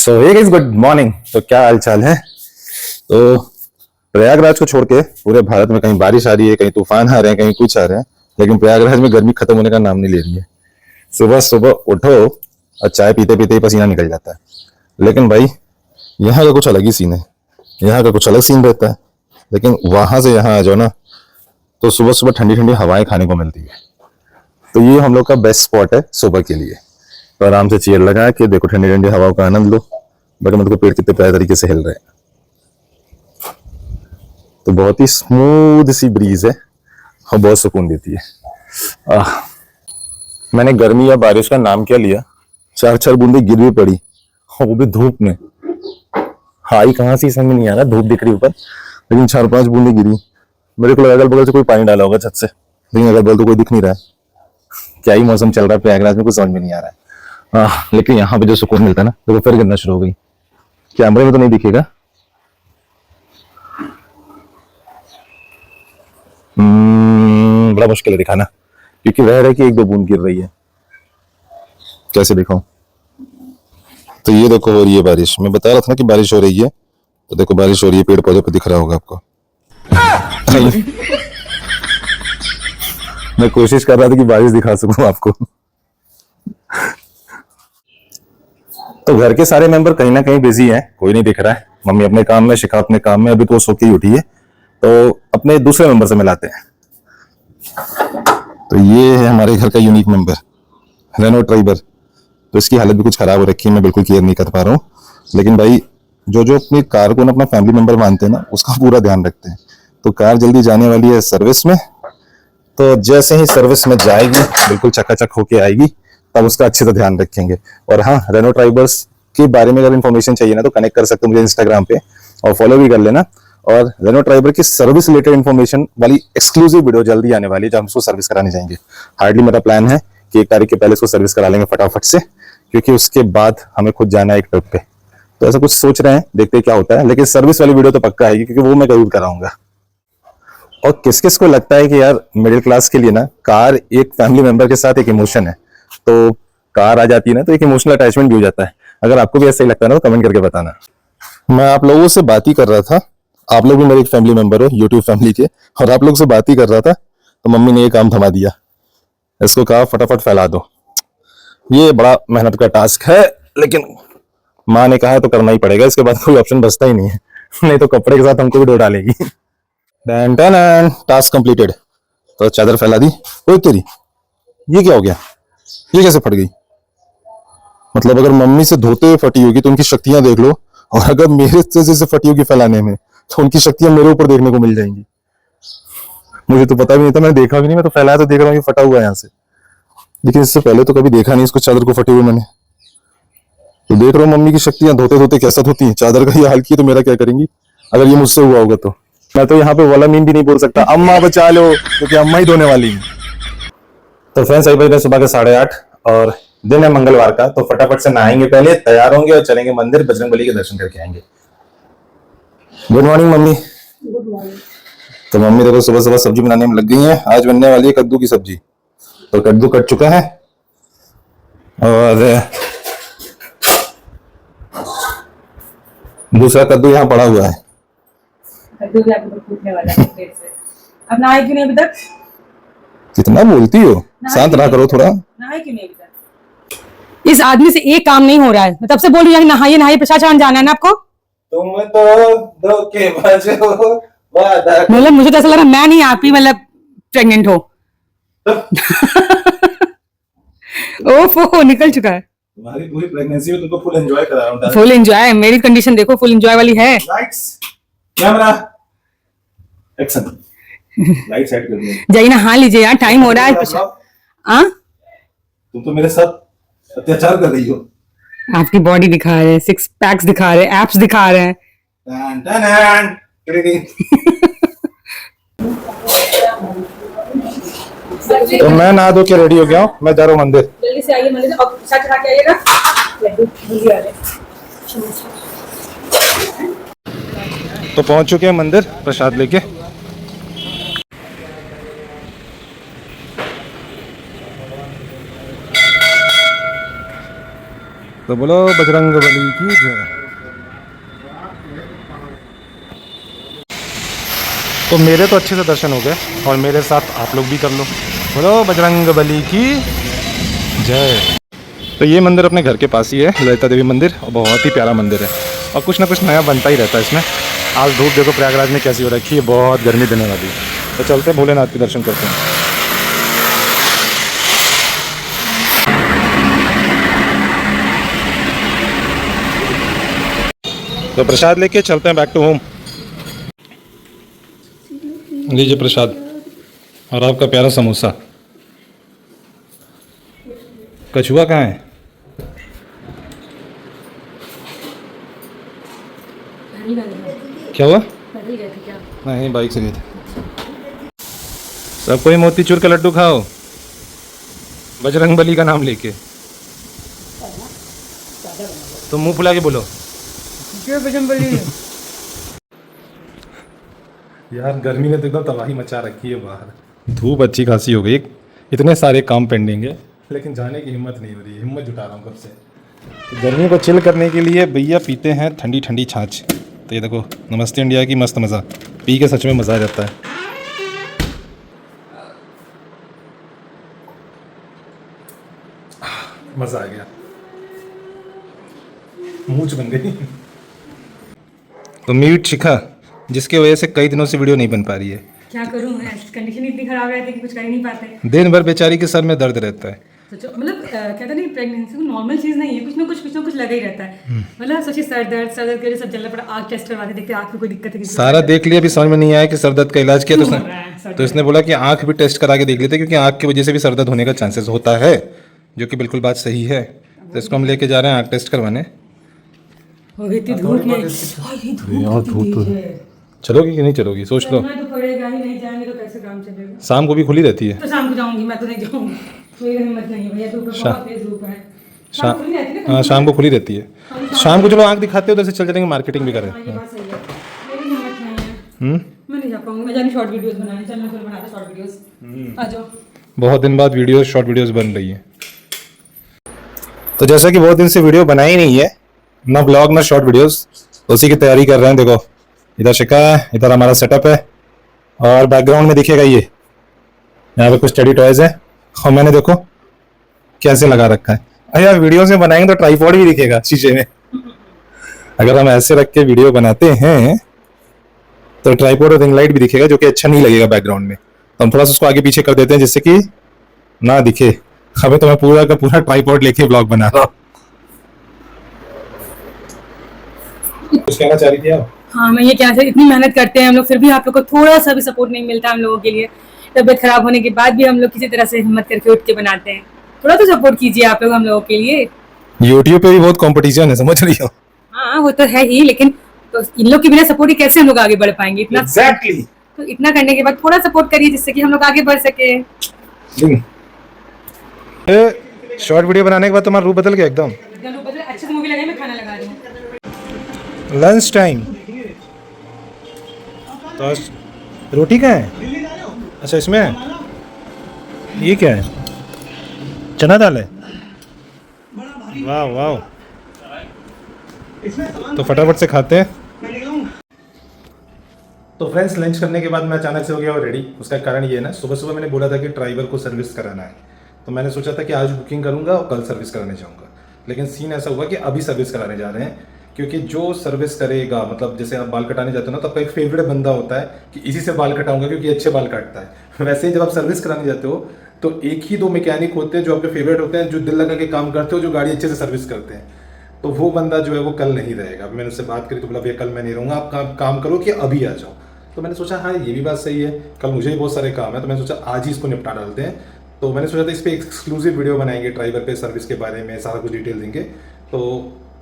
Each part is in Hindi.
सो हे गाइस, गुड मॉर्निंग। तो क्या हाल चाल है। तो प्रयागराज को छोड़ के पूरे भारत में कहीं बारिश आ रही है, कहीं तूफान आ रहे हैं, कहीं कुछ आ रहे हैं, लेकिन प्रयागराज में गर्मी खत्म होने का नाम नहीं ले रही है। सुबह सुबह उठो और चाय पीते पीते ही पसीना निकल जाता है। लेकिन भाई यहाँ का कुछ अलग ही सीन है, यहाँ का कुछ अलग सीन रहता है। लेकिन वहां से यहाँ आ जाओ ना, तो सुबह सुबह ठंडी ठंडी हवाएं खाने को मिलती है। तो ये हम लोग का बेस्ट स्पॉट है सुबह के लिए। तो आराम से चेयर लगा के देखो, ठंडी ठंडी हवाओं का आनंद लो। बट मतलब पेड़ कितने प्यारे तरीके से हिल रहे हैं। तो बहुत ही स्मूथ सी ब्रीज है और बहुत सुकून देती है। मैंने गर्मी या बारिश का नाम क्या लिया, चार चार बूंदे गिर भी पड़ी, और वो भी धूप में। हाई कहाँ से समझ नहीं आ रहा, धूप दिख रही ऊपर, लेकिन चार पांच बूंदे गिरी। मेरे को लगा अगल बगल से कोई पानी डाला होगा छत से, लेकिन अगल बगल तो कोई दिख नहीं रहा है। क्या ही मौसम चल रहा है प्रयागराज में, कुछ समझ में नहीं आ रहा है। लेकिन यहाँ पे जो सुकून मिलता है ना, तो फिर गिरना शुरू हो गई। कैमरे में तो नहीं दिखेगा। बड़ा मुश्किल है दिखाना, क्योंकि वह रहा कि एक दो बूंद गिर रही है। कैसे दिखाऊं। तो ये देखो हो रही है बारिश। मैं बता रहा था ना कि बारिश हो रही है, तो देखो बारिश हो रही है, पेड़ पौधे पे दिख रहा होगा आपको। मैं कोशिश कर रहा था कि बारिश दिखा सकूं आपको। तो घर के सारे मेंबर कहीं ना कहीं बिजी हैं, कोई नहीं दिख रहा है। मम्मी अपने काम में, शिखा अपने काम में, अभी तो वो सो के ही उठी है। तो अपने दूसरे मेंबर से मिलाते हैं। तो ये है हमारे घर का यूनिक मेंबर, रेनो ट्राइबर। तो इसकी हालत भी कुछ खराब हो रखी है, मैं बिल्कुल केयर नहीं कर पा रहा हूँ। लेकिन भाई जो जो अपनी कार को अपना फैमिली मेंबर मानते हैं ना, उसका पूरा ध्यान रखते हैं। तो कार जल्दी जाने वाली है सर्विस में, तो जैसे ही सर्विस में जाएगी बिल्कुल चकाचक होके आएगी, तब उसका अच्छे से ध्यान रखेंगे। और हाँ, रेनो ट्राइबर्स के बारे में अगर इन्फॉर्मेशन चाहिए ना, तो कनेक्ट कर सकते हो मुझे इंस्टाग्राम पे, और फॉलो भी कर लेना। और रेनो ट्राइबर की सर्विस रिलेटेड इन्फॉर्मेशन वाली एक्सक्लूसिव वीडियो जल्दी आने वाली है, जब हम उसको सर्विस कराने जाएंगे। हार्डली मेरा प्लान है कि 1 तारीख के पहले उसको सर्विस करा लेंगे फटाफट से, क्योंकि उसके बाद हमें खुद जाना है एक ट्रिप पे। तो ऐसा कुछ सोच रहे हैं, देखते हैं क्या होता है। लेकिन सर्विस वाली वीडियो तो पक्का आएगी, क्योंकि वो मैं जरूर कराऊंगा। और किस किस को लगता है कि यार मिडिल क्लास के लिए ना कार एक फैमिली मेंबर के साथ एक इमोशन है, तो कार आ जाती है ना तो एक इमोशनल अटैचमेंट भी हो जाता है। अगर आपको भी ऐसा ही लगता है ना, तो कमेंट करके बताना। मैं आप लोगों से बात ही कर रहा था, आप लोग भी मेरे एक फैमिली मेंबर हो यूट्यूब फैमिली के, और आप लोग से बात ही कर रहा था, तो मम्मी ने ये काम थमा दिया। इसको कहा फटाफट फैला दो। ये बड़ा मेहनत का टास्क है, लेकिन माँ ने कहा है तो करना ही पड़ेगा। इसके बाद कोई ऑप्शन बचता ही नहीं है। नहीं तो कपड़े के साथ हमको भी डो डालेगी। Done done, task completed. तो चादर फैला दी। ओए तेरी, ये क्या हो गया, ये कैसे फट गई। मतलब अगर मम्मी से धोते हुए फटी होगी तो उनकी शक्तियां देख लो, और अगर मेरे से फटी होगी फैलाने में, तो उनकी शक्तियां मेरे ऊपर देखने को मिल जाएंगी। मुझे तो पता भी नहीं था, मैंने देखा भी नहीं। मैं तो फैलाया तो देख रहा हूँ फटा हुआ है यहाँ से, लेकिन इससे पहले तो कभी देखा नहीं इसको चादर को फटे हुए मैंने। तो देख रहा हूँ मम्मी की शक्तियां धोते धोते कैसा धोती हैं। चादर का ये हाल की तो मेरा क्या करेंगी अगर ये मुझसे हुआ होगा तो। मैं तो यहाँ पे वाला मीन भी नहीं बोल सकता, अम्मा बचा लो, क्योंकि अम्मा ही धोने वाली है। तो फ्रेंड्स, अभी बज रहे सुबह के 8:30 और दिन है मंगलवार का। तो फटाफट से नहाएंगे, पहले तैयार होंगे और चलेंगे मंदिर, बजरंगबली के दर्शन करके आएंगे। Good morning mummy. Good morning. तो मम्मी देखो सुबह सुबह सब्जी बनाने में लग गई है। आज बनने वाली है कद्दू की सब्जी। तो कद्दू कट चुका है, और दूसरा कद्दू यहाँ पड़ा हुआ है। कद्दू भी आपको पूछने वाला है पेट से। अब नहाए क्यों नहीं अभी तक? कितना बोलती हो, शांत रहा करो थोड़ा। नहाए क्यों नहीं अभी तक? इस आदमी से एक काम नहीं हो रहा है। मैं तब से बोल रही हूँ नहाइए नहाइए, प्रसाद चढ़ाने जाना है ना आपको। तुम तो धोखेबाज हो, वादा। मतलब मुझे तो ऐसा लग रहा है मैं नहीं, आप ही मतलब प्रेग्नेंट हो। ओफो, निकल चुका है। तुम्हारी पूरी प्रेगनेंसी में तुमको फुल एंजॉय करा रहा हूं। फुल एंजॉय, मेरी कंडीशन देखो, फुल एंजॉय वाली है। Lights, camera, action. Light set कर दिया। जाइए नहा लीजिए यार, टाइम हो रहा है। तुम तो मेरे साथ अत्याचार कर रही हो। आपकी बॉडी दिखा रहे हैं, 6 पैक्स दिखा रहे हैं, एप्स दिखा रहे हैं। टन टन तो मैं नहा धो के रेडी हो गया हूँ, मैं जा रहा हूँ मंदिर। जल्दी से आइए मंदिर, और प्रसाद चढ़ा के आइएगा। तो पहुंच चुके हैं मंदिर प्रसाद लेके। तो बोलो बजरंग बली की जय। तो मेरे तो अच्छे से दर्शन हो गए और मेरे साथ आप लोग भी कर लो। बोलो बजरंग बली की जय। तो ये मंदिर अपने घर के पास ही है, ललिता देवी मंदिर, और बहुत ही प्यारा मंदिर है और कुछ ना कुछ नया बनता ही रहता है इसमें। आज धूप देखो प्रयागराज में कैसी हो रखी है, बहुत गर्मी देने वाली। तो चलते हैं भोलेनाथ के दर्शन करते हैं। तो प्रसाद लेके चलते हैं बैक टू होम। लीजिए प्रसाद और आपका प्यारा समोसा। कछुआ कहाँ है? क्या हुआ? नहीं, बाइक से गए थे। सब कोई मोतीचूर का लड्डू खाओ बजरंग बली का नाम लेके। तो मुंह फुला के बोलो यार, गर्मी ने तो एकदम तबाही मचा रखी है बाहर। धूप अच्छी खासी हो गई, इतने सारे काम पेंडिंग है, लेकिन जाने की हिम्मत नहीं हो रही है। हिम्मत जुटा रहा हूँ कब से। तो गर्मी को चिल करने के लिए भैया पीते हैं ठंडी ठंडी छाछ। तो ये देखो, नमस्ते इंडिया की मस्त मज़ा, पी के सच में मज़ा आ जाता है। मज़ा आ गया, मूंछ बन गई। तो मीट शिखा, जिसकी वजह से कई दिनों से वीडियो नहीं बन पा रही है। क्या करूं, कंडीशन इतनी खराब रहती है कि कुछ कर ही नहीं पाते। दिन भर बेचारी के सर में दर्द रहता है। मतलब कहते नहीं, प्रेगनेंसी नॉर्मल चीज़ नहीं है, कुछ ना कुछ लगा ही रहता है। मतलब सोचिए, सर दर्द के लिए सब चलना पड़ा। आँख टेस्ट करवाते, देखते आँख में कोई दिक्कत है। सारा देख लिया, अभी समझ में नहीं आया कि सर दर्द का इलाज किया। तो इसने बोला कि आँख भी टेस्ट करा के देख लेते, क्योंकि आँख की वजह से भी सर दर्द होने का चांसेस होता है, जो कि बिल्कुल बात सही है। तो इसको हम लेके जा रहे हैं आँख टेस्ट करवाने। चलोगी कि नहीं चलोगी, सोच लो। तो पड़ेगा ही, नहीं जाएंगे तो कैसे काम चलेगा। शाम को भी खुली रहती है। तो शाम को जाऊंगी, मैं तो नहीं जाऊंगी, कोई हिम्मत नहीं है भैया, धूप बहुत तेज धूप है। हाँ, शाम को खुली रहती है। शाम को चलो आँख दिखाते हो, उधर से चल चलेंगे, मार्केटिंग भी करें। ये बात सही है, मेरी हिम्मत नहीं है। मैं नहीं जा पाऊंगी, मैं जानी शॉर्ट वीडियोस बनाने। चल मैं फिर बनाते शॉर्ट वीडियोस, आ जाओ। बहुत दिन बाद वीडियोस, शॉर्ट वीडियोस बन रही है। तो जैसा कि बहुत दिन से वीडियो बनाई नहीं है, ना ब्लॉग ना शॉर्ट वीडियोस, तो उसी की तैयारी कर रहे हैं। देखो, इधर शिका है, इधर हमारा सेटअप है, और बैकग्राउंड में दिखेगा ये, यहाँ पे कुछ स्टडी टॉयज है, और मैंने देखो कैसे लगा रखा है। अरे यार, वीडियो में बनाएंगे तो ट्राइपॉड भी दिखेगा शीशे में। अगर हम ऐसे रख के वीडियो बनाते हैं तो ट्राइपॉड और रिंग लाइट भी दिखेगा, जो कि अच्छा नहीं लगेगा बैकग्राउंड में। तो हम थोड़ा सा उसको आगे पीछे कर देते हैं, जिससे कि ना दिखे। अभी तो मैं पूरा का पूरा ट्राइपॉड लेके ब्लॉग बना रहा हूँ। कुछ कहना चाह रही थी आप? हाँ, मैं ये क्या है, इतनी मेहनत करते हैं हम लोग, फिर भी आप लोग को थोड़ा सा भी सपोर्ट नहीं मिलता हम लोगों के लिए। तबीयत खराब होने के बाद भी हम लोग किसी तरह से हिम्मत करके उठ के बनाते हैं। थोड़ा तो सपोर्ट कीजिए आप लोग हम लोगों के लिए। YouTube पे भी बहुत कंपटीशन है, समझ रही हो? हाँ, वो तो है ही, लेकिन तो इन लोग के बिना सपोर्ट ही कैसे हम लोग आगे बढ़ पाएंगे? इतना Exactly. तो इतना करने के बाद थोड़ा सपोर्ट करिए, जिससे कि हम लोग आगे बढ़ सके। शॉर्ट वीडियो बनाने के बाद तुम्हारा रूप बदल गया एकदम। अच्छे से मूवी लगाई, मैं खाना लगा रही हूँ। Lunch time. तो रोटी कहाँ है? अच्छा, इसमें है। ये क्या है? चना दाल है। वाह वाह। तो फटाफट से खाते हैं। तो फ्रेंड्स, लंच करने के बाद मैं अचानक से हो गया और रेडी। उसका कारण ये है ना, सुबह सुबह मैंने बोला था कि ड्राइवर को सर्विस कराना है, तो मैंने सोचा था कि आज बुकिंग करूंगा और कल सर्विस कराने जाऊंगा। लेकिन सीन ऐसा हुआ कि अभी सर्विस कराने जा रहे हैं, क्योंकि जो सर्विस करेगा, मतलब जैसे आप बाल कटाने जाते हो ना, तो आपका एक फेवरेट बंदा होता है कि इसी से बाल कटाऊंगा क्योंकि अच्छे बाल काटता है। वैसे ही जब आप सर्विस कराने जाते हो तो एक ही दो मैकेनिक होते हैं जो आपके फेवरेट होते हैं, जो दिल लगा के काम करते हो, जो गाड़ी अच्छे से सर्विस करते हैं। तो वो बंदा जो है वो कल नहीं रहेगा। मैंने उससे बात करी तो बोला भैया कल मैं नहीं रहूँगा, आप काम करो कि अभी आ जाओ। तो मैंने सोचा हाँ, ये भी बात सही है, कल मुझे भी बहुत सारे काम है, तो मैंने सोचा आज ही इसको निपटा डालते हैं। तो मैंने सोचा था इस पर एक्सक्लूसिव वीडियो बनाएंगे, ड्राइवर पे सर्विस के बारे में सारा कुछ डिटेल देंगे। तो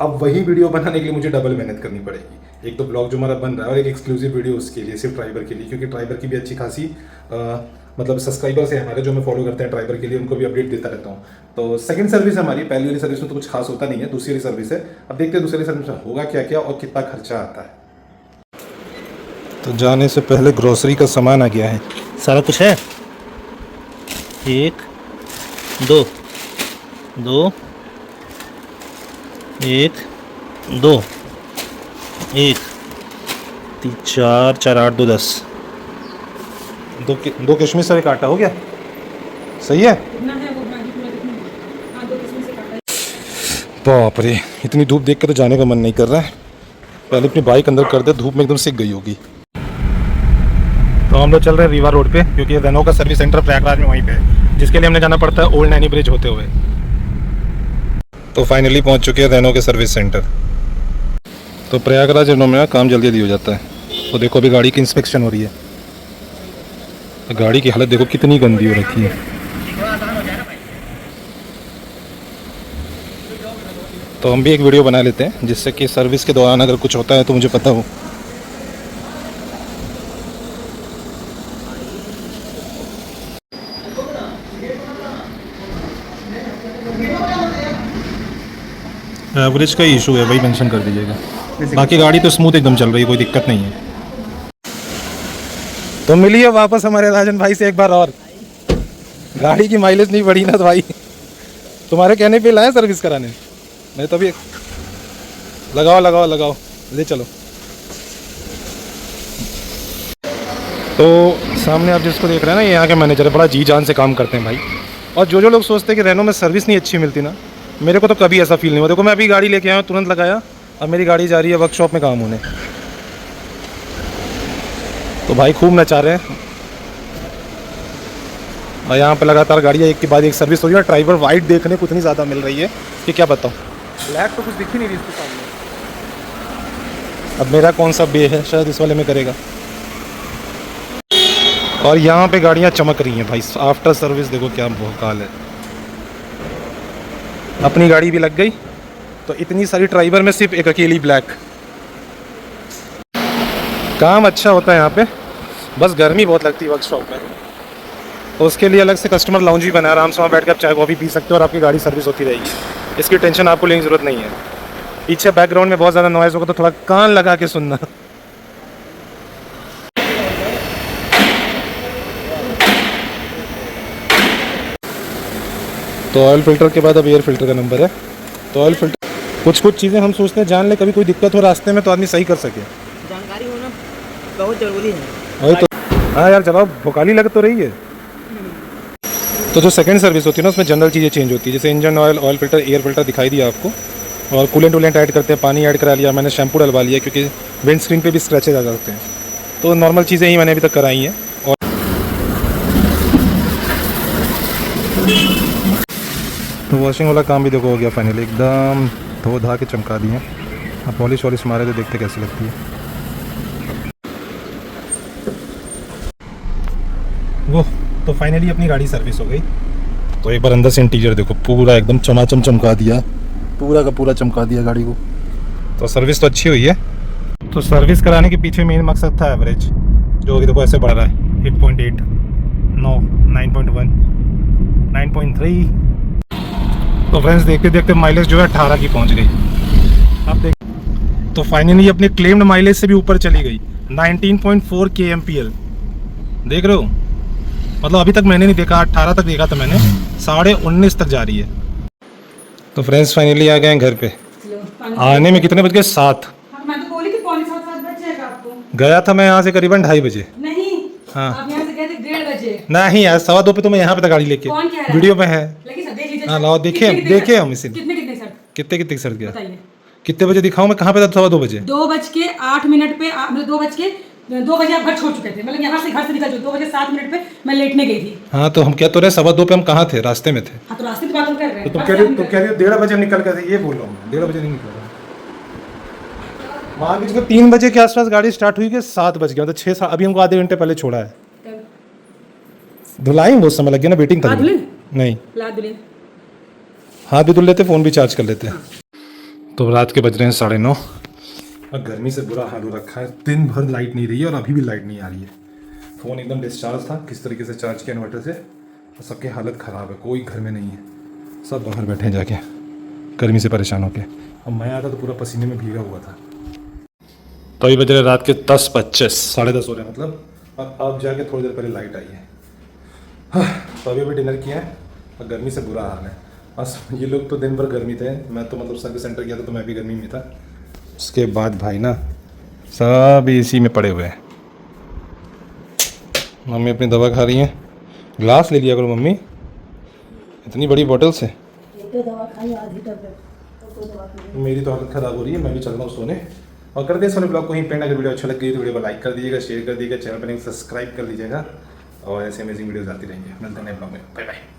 अब वही वीडियो बनाने के लिए मुझे डबल मेहनत करनी पड़ेगी। एक तो ब्लॉग जो हमारा बन रहा है और एक एक्सक्लूसिव वीडियो उसके लिए, सिर्फ ड्राइवर के लिए, क्योंकि ड्राइवर की भी अच्छी खासी मतलब सब्सक्राइबर्स है हमारे जो हमें फॉलो करते हैं ड्राइवर के लिए, उनको भी अपडेट देता रहता हूँ। तो सेकंड सर्विस हमारी, पहली वाली सर्विस में तो कुछ खास होता नहीं है, दूसरी वाली सर्विस है। अब देखते हैं दूसरी सर्विस में होगा क्या क्या और कितना खर्चा आता है। तो जाने से पहले ग्रोसरी का सामान आ गया है, सारा कुछ है। 1 2 2 एक दो, एक तीन चार, चार आठ, दो 10, दो किशमिश और एक आटा हो गया, सही है। ना है वो मैगी पूरा कितना। हाँ, 2 किस्म से काटा है। बाप रे, इतनी धूप देख के तो जाने का मन नहीं कर रहा है। पहले अपनी बाइक अंदर कर दे, धूप में एकदम सिक गई होगी। तो हम लोग चल रहे हैं रीवा रोड पे, क्योंकि रेनो का सर्विस सेंटर प्रयागराज में वहीं पे है, जिसके लिए हमने जाना पड़ता है ओल्ड नैनी ब्रिज होते हुए। तो फाइनली पहुंच चुके हैं रेनो के सर्विस सेंटर। तो प्रयागराज रेनो में काम जल्दी जल्दी हो जाता है। तो देखो अभी गाड़ी की इंस्पेक्शन हो रही है। तो गाड़ी की हालत देखो कितनी गंदी हो रखी है। तो हम भी एक वीडियो बना लेते हैं, जिससे कि सर्विस के दौरान अगर कुछ होता है तो मुझे पता हो। एवरेज का इशू है, वही मेंशन कर दीजिएगा। बाकी गाड़ी तो स्मूथ एकदम चल रही है, कोई दिक्कत नहीं है। तो मिलिए वापस हमारे राजन भाई से एक बार और। गाड़ी की माइलेज नहीं बढ़ी ना तो भाई तुम्हारे कहने पे लाया सर्विस कराने, नहीं तो अभी लगाओ लगाओ लगाओ, ले चलो। तो सामने आप जिसको देख रहे हैं ना, ये यहाँ के मैनेजर है, बड़ा जी जान से काम करते हैं भाई। और जो लोग सोचते हैं कि रेनो में सर्विस नहीं अच्छी मिलती ना, मेरे को तो कभी ऐसा फील नहीं हुआ। देखो मैं अभी गाड़ी लेके आया हूँ, तुरंत लगाया, अब मेरी गाड़ी जा रही है वर्कशॉप में काम होने। तो भाई खूब नचा रहे हैं। और यहाँ पे लगातार गाड़ियाँ एक के बाद एक सर्विस हो रही है। ड्राइवर वाइट देखने को इतनी ज़्यादा मिल रही है कि क्या बताऊँ, ब्लैक तो कुछ दिख ही नहीं रही इसके सामने। अब मेरा कौन सा बे है, शायद इस वाले में करेगा। और यहाँ पे गाड़ियाँ चमक रही हैं भाई, आफ्टर सर्विस देखो क्या भौकाल है। अपनी गाड़ी भी लग गई, तो इतनी सारी ड्राइवर में सिर्फ एक अकेली ब्लैक। काम अच्छा होता है यहाँ पे, बस गर्मी बहुत लगती है वर्कशॉप में। तो उसके लिए अलग से कस्टमर लाउंज भी बना है, आराम से वहाँ बैठ के आप चाय कॉफ़ी पी सकते हो और आपकी गाड़ी सर्विस होती रहेगी। इसकी टेंशन आपको लेने की ज़रूरत नहीं है। पीछे बैकग्राउंड में बहुत ज़्यादा नॉइज़ होगा, तो थोड़ा कान लगा के सुनना। तो ऑयल फिल्टर के बाद अब एयर फिल्टर का नंबर है। तो ऑयल फिल्टर, कुछ चीज़ें हम सोचते हैं जान ले, कभी कोई दिक्कत हो रास्ते में तो आदमी सही कर सके, जानकारी होना बहुत ज़रूरी है। वही तो। हाँ यार, जवाब भोकाली लग तो रही है। तो जो सेकंड सर्विस होती है ना, उसमें जनरल चीज़ें चेंज होती है, जैसे engine oil, oil filter, air filter दिखाई दिया आपको, और कूलेंट वूलेंट ऐड करते हैं, पानी ऐड करा लिया, मैंने शैम्पू डलवा लिया क्योंकि विंड स्क्रीन पे भी स्क्रैचेज आ जाते हैं। तो नॉर्मल चीज़ें ही मैंने अभी तक कराई हैं। और तो वॉशिंग वाला काम भी देखो हो गया फाइनली, एकदम धो धा के चमका दिए। अब पॉलिश वॉलिश मारे तो देखते कैसी लगती है वो। तो फाइनली अपनी गाड़ी सर्विस हो गई। तो एक बार अंदर से इंटीरियर देखो, पूरा एकदम चमाचम चमका दिया, पूरा का पूरा चमका दिया गाड़ी को। तो सर्विस तो अच्छी हुई है। तो सर्विस कराने के पीछे मेन मकसद था एवरेज, जो कि देखो ऐसे बढ़ रहा है, 8.8, 9, 9.1, 9.3। तो फ्रेंड्स देखते देखते माइलेज जो है 18 की पहुंच गई। अब देख, तो फाइनली अपने क्लेम्ड माइलेज से भी ऊपर चली गई, 19.4 kmpl। देख रहे हो, मतलब अभी तक मैंने नहीं देखा, 18 तक देखा था मैंने, 19.5 तक जा रही है। तो फ्रेंड्स फाइनली आ गए हैं घर पे। आने में कितने बज गए? 7। मैं तो बोली कि 6:45 बज जाएगा आपको। गया था मैं यहाँ से करीबन 2:30 बजे। नहीं, हाँ। आप यहाँ से गए थे 1:30 बजे। नहीं यार, 2:15 पे तो मैं यहाँ पे था गाड़ी लेके। कौन कह रहा है? वीडियो में है। लगी सर, देख लीजिए। हाँ लाओ, देखिए देखिए हम इसे। कितने सर? कितने सर गया? बताइए। कितने बजे दिखाऊं मैं? कहाँ पे था? 2:15 बजे। 2:08 पे मतलब 2 बजे आप घर छोड़ चुके थे, मतलब यहाँ से घर से निकल चुके। 2:07 पे मैं लेटने गई थी। हाँ तो हम क्या तो रहे, 2:15 पे हम कहाँ थे? रास्ते में थे। हाँ तो रास्ते की बात हम कर रहे हैं। तो तुम कह रहे हो 1:30 बजे निकल गए थे, ये बोल रहा हूँ। 1:30 बजे नहीं निकला। मान लीजिए 3 बजे के आसपास गाड़ी स्टार्ट हुई कि 7 बज गया, तो 6, अभी हमको आधे घंटे पहले छोड़ा है। धुलाई बहुत समय लग गया ना, वेटिंग था। नहीं, हाथ भी धुल लेते, फ़ोन भी चार्ज कर लेते। तो रात के बज रहे हैं 9:30 और गर्मी से बुरा हाल हो रखा है। दिन भर लाइट नहीं रही है और अभी भी लाइट नहीं आ रही है। फ़ोन एकदम डिस्चार्ज था, किस तरीके से चार्ज किया इन्वर्टर से, और सबकी हालत ख़राब है, कोई घर में नहीं है, सब बाहर बैठे हैं जाके गर्मी से परेशान होके। अब मैं आता तो पूरा पसीने में भीगा हुआ था। तो अभी बज रहे रात के 10:25, 10:30 हो रहे हैं मतलब। और अब जाके थोड़ी देर पहले लाइट आई है। हाँ, तो अभी डिनर किया है और गर्मी से बुरा हाल है। बस ये लोग तो दिन भर गर्मी थे, मैं तो मतलब सर्विस सेंटर गया था तो मैं भी गर्मी में था। उसके बाद भाई ना सब एसी में पड़े हुए हैं। मम्मी अपनी दवा खा रही हैं। ग्लास ले लिया करो मम्मी, इतनी बड़ी बॉटल से। मेरी तो हालत ख़राब हो रही है, मैं भी चल रहा हूँ सोने। और करते हैं इस वाले ब्लॉग को ही पेंड। अगर वीडियो अच्छा लग गई तो वीडियो को लाइक कर दीजिएगा, शेयर कर दीजिएगा, चैनल पर सब्सक्राइब कर लीजिएगा और ऐसे अमेजिंग वीडियोस आती रहेंगे। मिलते हैं नए ब्लॉग में, बाय बाय।